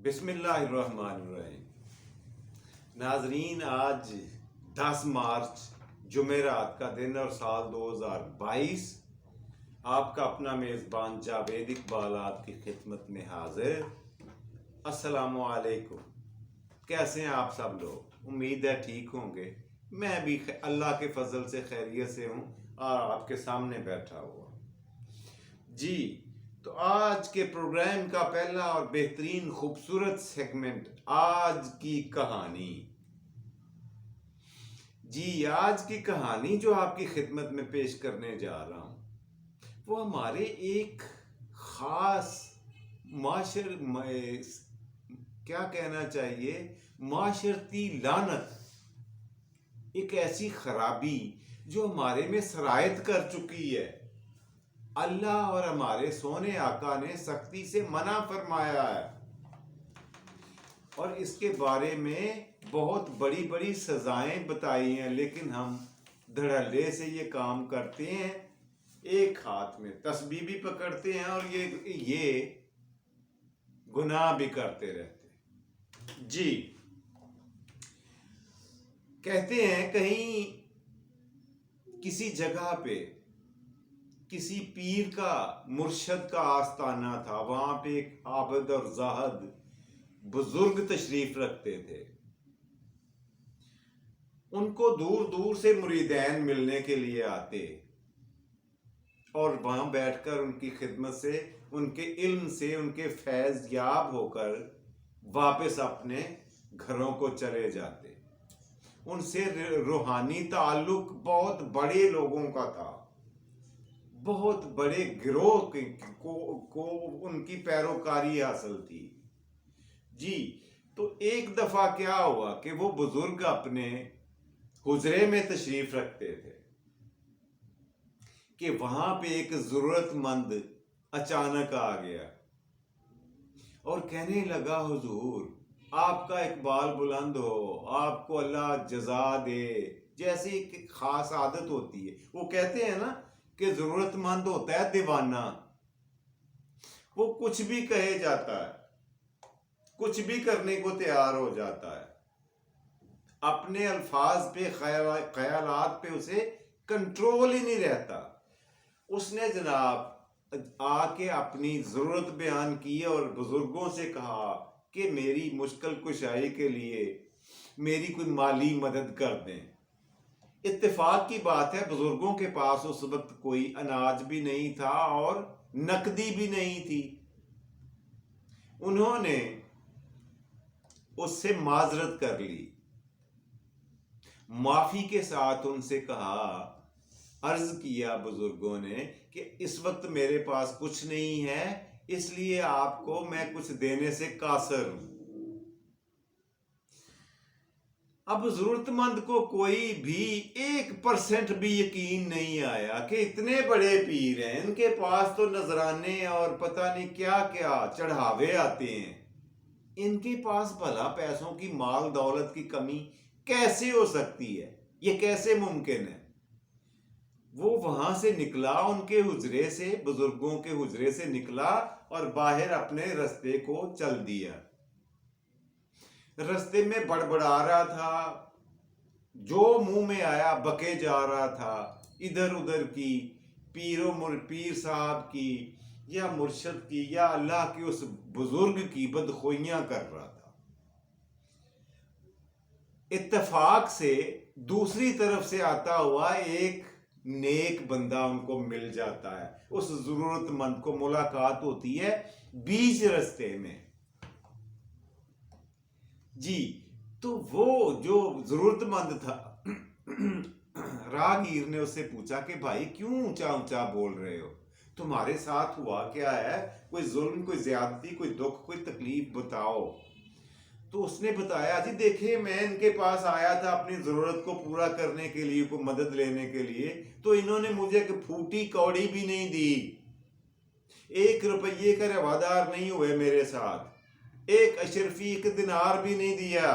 بسم اللہ الرحمن الرحیم۔ ناظرین، آج 10 مارچ جمعرات کا دن اور سال 2022، آپ کا اپنا میزبان جاوید اقبال آپ کی خدمت میں حاضر۔ السلام علیکم، کیسے ہیں آپ سب لوگ؟ امید ہے ٹھیک ہوں گے۔ میں بھی اللہ کے فضل سے خیریت سے ہوں اور آپ کے سامنے بیٹھا ہوا جی۔ تو آج کے پروگرام کا پہلا اور بہترین خوبصورت سیگمنٹ، آج کی کہانی۔ جی، آج کی کہانی جو آپ کی خدمت میں پیش کرنے جا رہا ہوں وہ ہمارے ایک خاص کیا کہنا چاہیے، معاشرتی لعنت، ایک ایسی خرابی جو ہمارے میں سرایت کر چکی ہے۔ اللہ اور ہمارے سونے آقا نے سختی سے منع فرمایا ہے اور اس کے بارے میں بہت بڑی بڑی سزائیں بتائی ہیں، لیکن ہم دھڑلے سے یہ کام کرتے ہیں، ایک ہاتھ میں تسبیح بھی پکڑتے ہیں اور یہ گناہ بھی کرتے رہتے ہیں جی۔ کہتے ہیں کہیں کسی جگہ پہ کسی پیر کا، مرشد کا آستانہ تھا، وہاں پہ ایک عابد اور زاہد بزرگ تشریف رکھتے تھے۔ ان کو دور دور سے مریدین ملنے کے لیے آتے اور وہاں بیٹھ کر ان کی خدمت سے، ان کے علم سے، ان کے فیض یاب ہو کر واپس اپنے گھروں کو چلے جاتے۔ ان سے روحانی تعلق بہت بڑے لوگوں کا تھا، بہت بڑے گروہ کو ان کی پیروکاری حاصل تھی جی۔ تو ایک دفعہ کیا ہوا کہ وہ بزرگ اپنے حجرے میں تشریف رکھتے تھے کہ وہاں پہ ایک ضرورت مند اچانک آ گیا اور کہنے لگا، حضور آپ کا اقبال بلند ہو، آپ کو اللہ جزا دے۔ جیسے ایک خاص عادت ہوتی ہے، وہ کہتے ہیں نا کہ ضرورت مند ہوتا ہے دیوانہ، وہ کچھ بھی کہے جاتا ہے، کچھ بھی کرنے کو تیار ہو جاتا ہے، اپنے الفاظ پہ، خیالات پہ اسے کنٹرول ہی نہیں رہتا۔ اس نے جناب آ کے اپنی ضرورت بیان کی اور بزرگوں سے کہا کہ میری مشکل کشائی کے لیے میری کوئی مالی مدد کر دیں۔ اتفاق کی بات ہے، بزرگوں کے پاس اس وقت کوئی اناج بھی نہیں تھا اور نقدی بھی نہیں تھی۔ انہوں نے اس سے معذرت کر لی، معافی کے ساتھ ان سے کہا، عرض کیا بزرگوں نے کہ اس وقت میرے پاس کچھ نہیں ہے، اس لیے آپ کو میں کچھ دینے سے قاصر ہوں۔ اب ضرورت مند کو کوئی بھی 1% بھی یقین نہیں آیا کہ اتنے بڑے پیر ہیں، ان کے پاس تو نذرانے اور پتہ نہیں کیا کیا چڑھاوے آتے ہیں، ان کے پاس بھلا پیسوں کی، مال دولت کی کمی کیسے ہو سکتی ہے؟ یہ کیسے ممکن ہے؟ وہ وہاں سے نکلا، ان کے حجرے سے، بزرگوں کے حجرے سے نکلا اور باہر اپنے رستے کو چل دیا۔ رستے میں بڑبڑا رہا تھا، جو منہ میں آیا بکے جا رہا تھا، ادھر ادھر کی پیر صاحب کی یا مرشد کی یا اللہ کے اس بزرگ کی بدخوئیاں کر رہا تھا۔ اتفاق سے دوسری طرف سے آتا ہوا ایک نیک بندہ ان کو مل جاتا ہے، اس ضرورت مند کو ملاقات ہوتی ہے بیچ رستے میں جی۔ تو وہ جو ضرورت مند تھا، راہگیر نے اس سے پوچھا کہ بھائی کیوں اونچا اونچا بول رہے ہو؟ تمہارے ساتھ ہوا کیا ہے؟ کوئی ظلم، کوئی زیادتی، کوئی دکھ، کوئی تکلیف بتاؤ۔ تو اس نے بتایا، جی دیکھیں میں ان کے پاس آیا تھا اپنی ضرورت کو پورا کرنے کے لیے، کوئی مدد لینے کے لیے، تو انہوں نے مجھے پھوٹی کوڑی بھی نہیں دی، 1 روپیے کا روادار نہیں ہوئے میرے ساتھ، 1 اشرفی، 1 دینار بھی نہیں دیا۔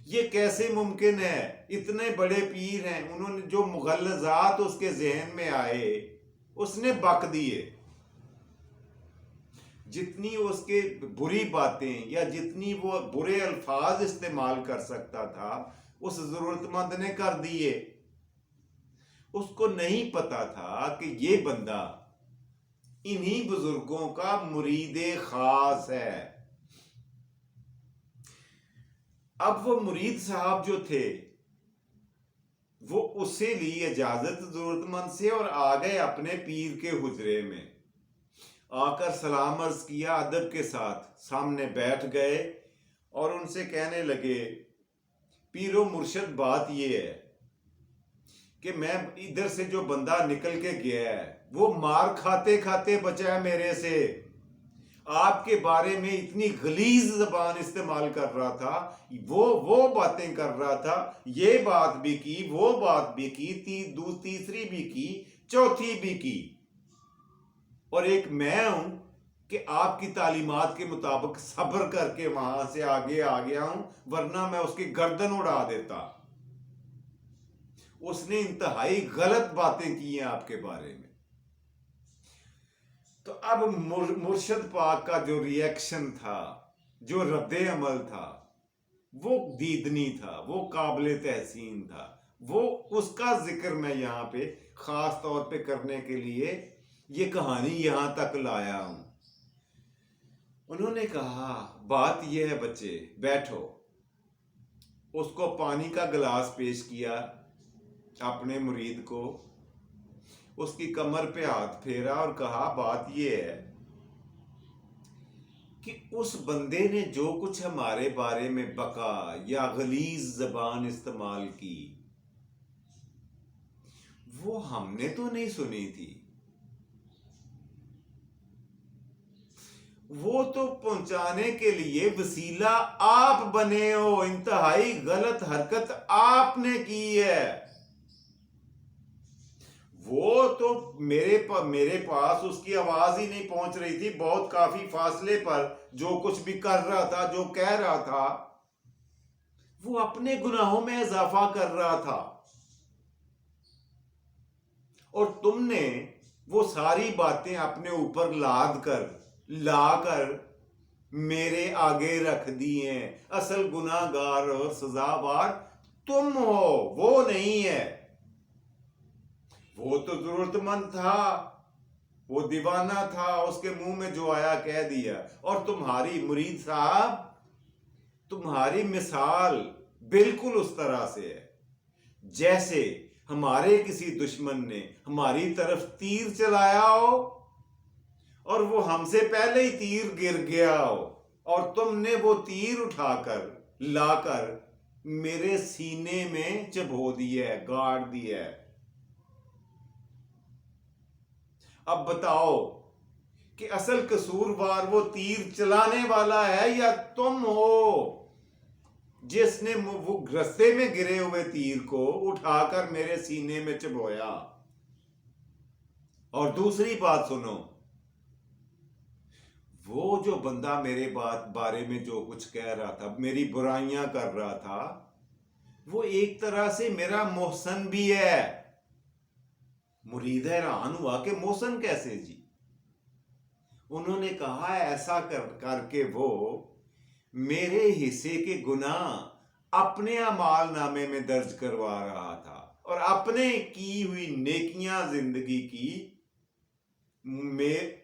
یہ کیسے ممکن ہے؟ اتنے بڑے پیر ہیں، انہوں نے جو مغلظات اس کے ذہن میں آئے اس نے بک دیے۔ جتنی اس کے بری باتیں یا جتنی وہ برے الفاظ استعمال کر سکتا تھا اس ضرورت مند نے کر دیے. اس کو نہیں پتا تھا کہ یہ بندہ انہی بزرگوں کا مرید خاص ہے. اب وہ مرید صاحب جو تھے وہ اس سے لی اجازت ضرورت مند سے اور آ گئے اپنے پیر کے حجرے میں. آ کر سلام عرض کیا ادب کے ساتھ, سامنے بیٹھ گئے اور ان سے کہنے لگے پیر و مرشد بات یہ ہے کہ میں ادھر سے جو بندہ نکل کے گیا ہے وہ مار کھاتے کھاتے بچا ہے میرے سے. آپ کے بارے میں اتنی غلیظ زبان استعمال کر رہا تھا, وہ باتیں کر رہا تھا, یہ بات بھی کی, وہ بات بھی کی, تیسری بھی کی, چوتھی بھی کی. اور ایک میں ہوں کہ آپ کی تعلیمات کے مطابق صبر کر کے وہاں سے آگے آ گیا ہوں, ورنہ میں اس کی گردن اڑا دیتا. اس نے انتہائی غلط باتیں کی ہیں آپ کے بارے میں. تو اب مرشد پاک کا جو ریئیکشن تھا, جو رد عمل تھا, وہ دیدنی تھا, وہ قابل تحسین تھا. وہ اس کا ذکر میں یہاں پہ خاص طور پہ کرنے کے لیے یہ کہانی یہاں تک لایا ہوں. انہوں نے کہا بات یہ ہے بچے بیٹھو. اس کو پانی کا گلاس پیش کیا اپنے مرید کو, اس کی کمر پہ ہاتھ پھیرا اور کہا بات یہ ہے کہ اس بندے نے جو کچھ ہمارے بارے میں بکا یا غلیظ زبان استعمال کی وہ ہم نے تو نہیں سنی تھی. وہ تو پہنچانے کے لیے وسیلہ آپ بنے ہو. انتہائی غلط حرکت آپ نے کی ہے. وہ تو میرے پاس اس کی آواز ہی نہیں پہنچ رہی تھی, بہت کافی فاصلے پر جو کچھ بھی کر رہا تھا, جو کہہ رہا تھا, وہ اپنے گناہوں میں اضافہ کر رہا تھا. اور تم نے وہ ساری باتیں اپنے اوپر لا کر میرے آگے رکھ دی ہیں. اصل گناہگار اور سزاوار تم ہو, وہ نہیں ہے. وہ تو ضرورت مند تھا, وہ دیوانہ تھا, اس کے منہ میں جو آیا کہہ دیا. اور تمہاری مرید صاحب, تمہاری مثال بالکل اس طرح سے ہے جیسے ہمارے کسی دشمن نے ہماری طرف تیر چلایا ہو اور وہ ہم سے پہلے ہی تیر گر گیا ہو, اور تم نے وہ تیر اٹھا کر لا کر میرے سینے میں چبھو دیا ہے, گاڑ دیا ہے. اب بتاؤ کہ اصل قصوروار وہ تیر چلانے والا ہے یا تم ہو جس نے وہ رستے میں گرے ہوئے تیر کو اٹھا کر میرے سینے میں چبویا. اور دوسری بات سنو, وہ جو بندہ میرے بارے میں جو کچھ کہہ رہا تھا, میری برائیاں کر رہا تھا, وہ ایک طرح سے میرا محسن بھی ہے. مرید حیران ہوا کہ محسن کیسے جی؟ انہوں نے کہا ایسا کر کے وہ میرے حصے کے گناہ اپنے اعمال نامے میں درج کروا رہا تھا اور اپنے کی ہوئی نیکیاں زندگی کی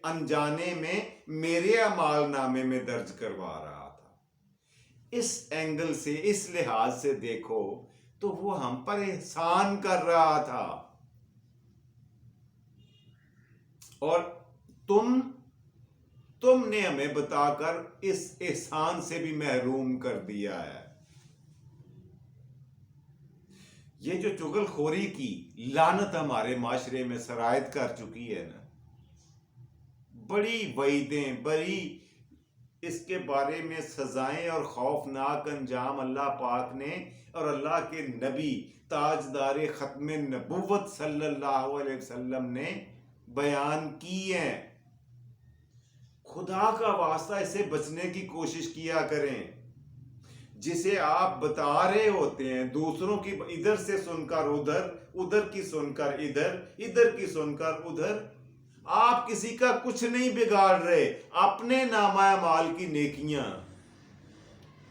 انجانے میں میرے اعمال نامے میں درج کروا رہا تھا. اس اینگل سے, اس لحاظ سے دیکھو تو وہ ہم پر احسان کر رہا تھا, اور تم نے ہمیں بتا کر اس احسان سے بھی محروم کر دیا ہے. یہ جو چغل خوری کی لعنت ہمارے معاشرے میں سرایت کر چکی ہے نا, بڑی وعیدیں, بڑی اس کے بارے میں سزائیں اور خوفناک انجام اللہ پاک نے اور اللہ کے نبی تاجدار ختم نبوت صلی اللہ علیہ وسلم نے بیان کی ہیں. خدا کا واسطہ اسے بچنے کی کوشش کیا کریں. جسے آپ بتا رہے ہوتے ہیں دوسروں کی ادھر سے سن کر ادھر, ادھر کی سن کر ادھر, ادھر کی سن کر ادھر, آپ کسی کا کچھ نہیں بگاڑ رہے، اپنے نامہ اعمال کی نیکیاں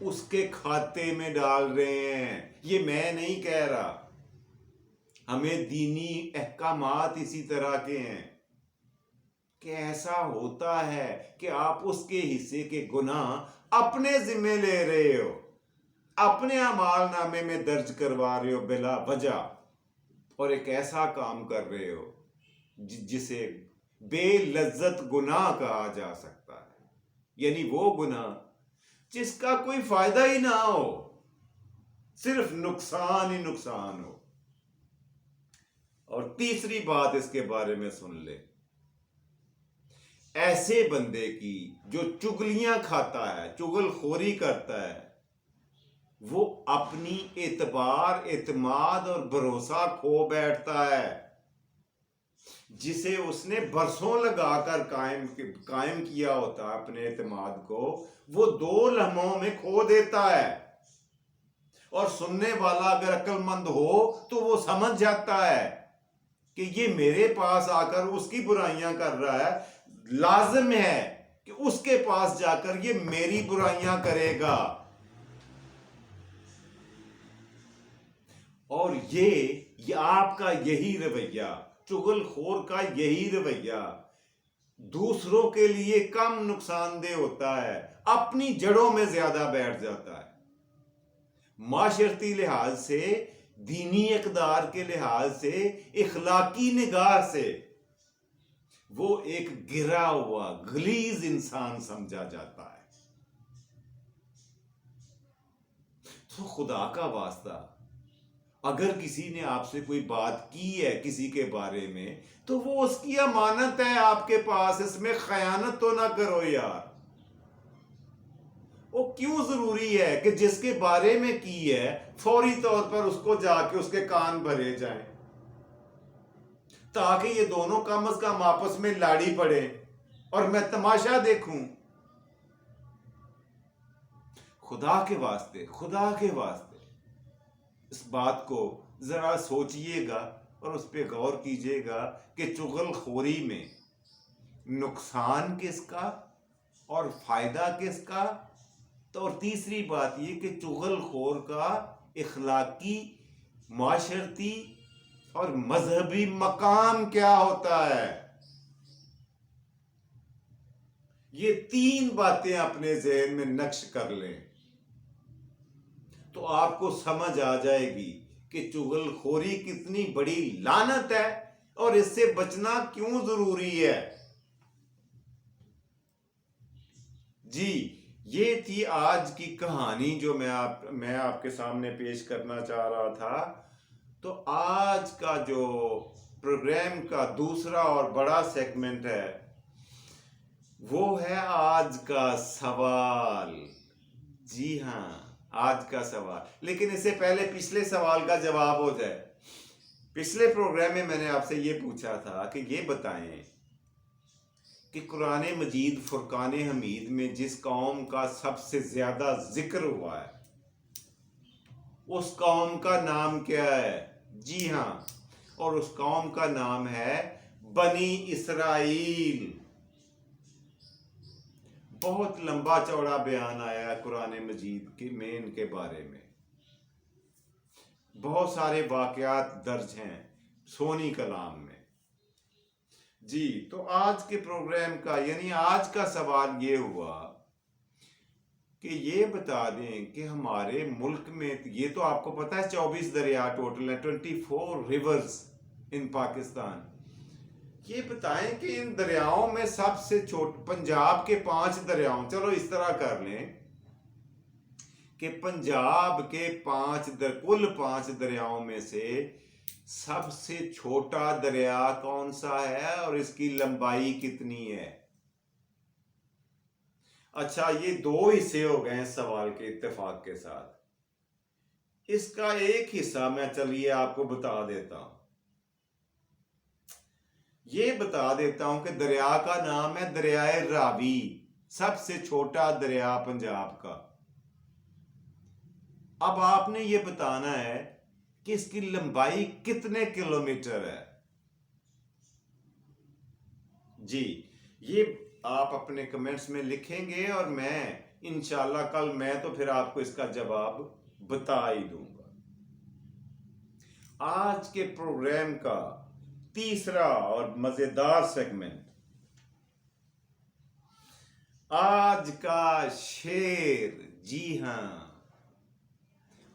اس کے کھاتے میں ڈال رہے ہیں. یہ میں نہیں کہہ رہا، ہمیں دینی احکامات اسی طرح کے ہیں کہ ایسا ہوتا ہے کہ آپ اس کے حصے کے گناہ اپنے ذمہ لے رہے ہو، اپنے اعمال نامے میں درج کروا رہے ہو بلا وجہ، اور ایک ایسا کام کر رہے ہو جسے بے لذت گناہ کہا جا سکتا ہے. یعنی وہ گناہ جس کا کوئی فائدہ ہی نہ ہو، صرف نقصان ہی نقصان ہو. اور تیسری بات اس کے بارے میں سن لے، ایسے بندے کی جو چگلیاں کھاتا ہے، چغل خوری کرتا ہے، وہ اپنی اعتبار، اعتماد اور بھروسہ کھو بیٹھتا ہے جسے اس نے برسوں لگا کر قائم کیا ہوتا ہے. اپنے اعتماد کو وہ 2 لمحوں میں کھو دیتا ہے. اور سننے والا اگر عقل مند ہو تو وہ سمجھ جاتا ہے کہ یہ میرے پاس آ کر اس کی برائیاں کر رہا ہے، لازم ہے کہ اس کے پاس جا کر یہ میری برائیاں کرے گا. اور یہ آپ کا یہی رویہ، چغل خور کا یہی رویہ دوسروں کے لیے کم نقصان دہ ہوتا ہے، اپنی جڑوں میں زیادہ بیٹھ جاتا ہے. معاشرتی لحاظ سے، دینی اقدار کے لحاظ سے، اخلاقی نگاہ سے وہ ایک گرا ہوا غلیظ انسان سمجھا جاتا ہے. تو خدا کا واسطہ، اگر کسی نے آپ سے کوئی بات کی ہے کسی کے بارے میں، تو وہ اس کی امانت ہے آپ کے پاس، اس میں خیانت تو نہ کرو یار. وہ کیوں ضروری ہے کہ جس کے بارے میں کی ہے فوری طور پر اس کو جا کے اس کے کان بھرے جائیں، تاکہ یہ دونوں کم از کم آپس میں لاڑی پڑے اور میں تماشا دیکھوں. خدا کے واسطے اس بات کو ذرا سوچئے گا اور اس پہ غور کیجئے گا کہ چغل خوری میں نقصان کس کا اور فائدہ کس کا. تو اور تیسری بات یہ کہ چغل خور کا اخلاقی، معاشرتی اور مذہبی مقام کیا ہوتا ہے. یہ 3 باتیں اپنے ذہن میں نقش کر لیں تو آپ کو سمجھ آ جائے گی کہ چغل خوری کتنی بڑی لعنت ہے اور اس سے بچنا کیوں ضروری ہے. جی، یہ تھی آج کی کہانی جو میں آپ کے سامنے پیش کرنا چاہ رہا تھا. تو آج کا جو پروگرام کا دوسرا اور بڑا سیگمنٹ ہے وہ ہے آج کا سوال. جی ہاں، آج کا سوال. لیکن اس سے پہلے پچھلے سوال کا جواب ہو جائے. پچھلے پروگرام میں میں نے آپ سے یہ پوچھا تھا کہ یہ بتائیں کہ قرآن مجید فرقان حمید میں جس قوم کا سب سے زیادہ ذکر ہوا ہے اس قوم کا نام کیا ہے؟ جی ہاں، اور اس قوم کا نام ہے بنی اسرائیل. بہت لمبا چوڑا بیان آیا ہے قرآن مجید میں ان کے بارے میں، بہت سارے واقعات درج ہیں سونی کلام میں. جی، تو آج کے پروگرام کا یعنی آج کا سوال یہ ہوا کہ یہ بتا دیں کہ ہمارے ملک میں، یہ تو آپ کو پتا ہے 24 دریا ٹوٹل ہیں، 24 ریورز ان پاکستان. یہ بتائیں کہ ان دریاؤں میں سب سے پنجاب کے 5 دریاؤں، چلو اس طرح کر لیں کہ پنجاب کے کل 5 دریاؤں میں سے سب سے چھوٹا دریا کون سا ہے اور اس کی لمبائی کتنی ہے؟ اچھا، یہ 2 حصے ہو گئے ہیں سوال کے اتفاق کے ساتھ. اس کا ایک حصہ میں چلیے آپ کو بتا دیتا ہوں. یہ بتا دیتا ہوں کہ دریا کا نام ہے دریائے راوی، سب سے چھوٹا دریا پنجاب کا. اب آپ نے یہ بتانا ہے کہ اس کی لمبائی کتنے کلومیٹر ہے. جی یہ آپ اپنے کمنٹس میں لکھیں گے اور میں انشاءاللہ کل میں تو پھر آپ کو اس کا جواب بتا ہی دوں گا۔ آج کے پروگرام کا تیسرا اور مزیدار سیگمنٹ، آج کا شعر۔ جی ہاں،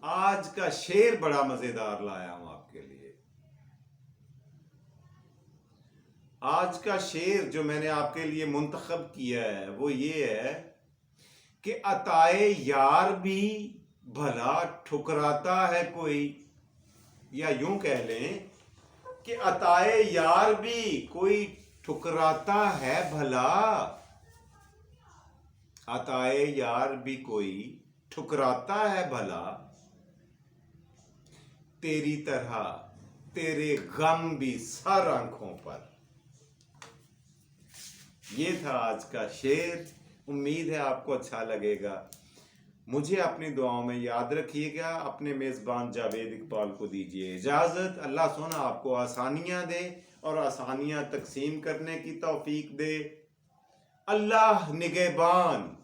آج کا شعر بڑا مزیدار لایا ہوں آپ کے لیے۔ آج کا شعر جو میں نے آپ کے لیے منتخب کیا ہے وہ یہ ہے کہ عطائے یار بھی بھلا ٹھکراتا ہے کوئی، یا یوں کہہ لیں کہ عطائے یار بھی کوئی ٹھکراتا ہے بھلا، عطائے یار بھی کوئی ٹھکراتا ہے بھلا، تیری طرح تیرے غم بھی سر آنکھوں پر۔ یہ تھا آج کا شعر، امید ہے آپ کو اچھا لگے گا۔ مجھے اپنی دعاؤں میں یاد رکھیے گا۔ اپنے میزبان جاوید اقبال کو دیجیے اجازت۔ اللہ سونا آپ کو آسانیاں دے اور آسانیاں تقسیم کرنے کی توفیق دے۔ اللہ نگہبان۔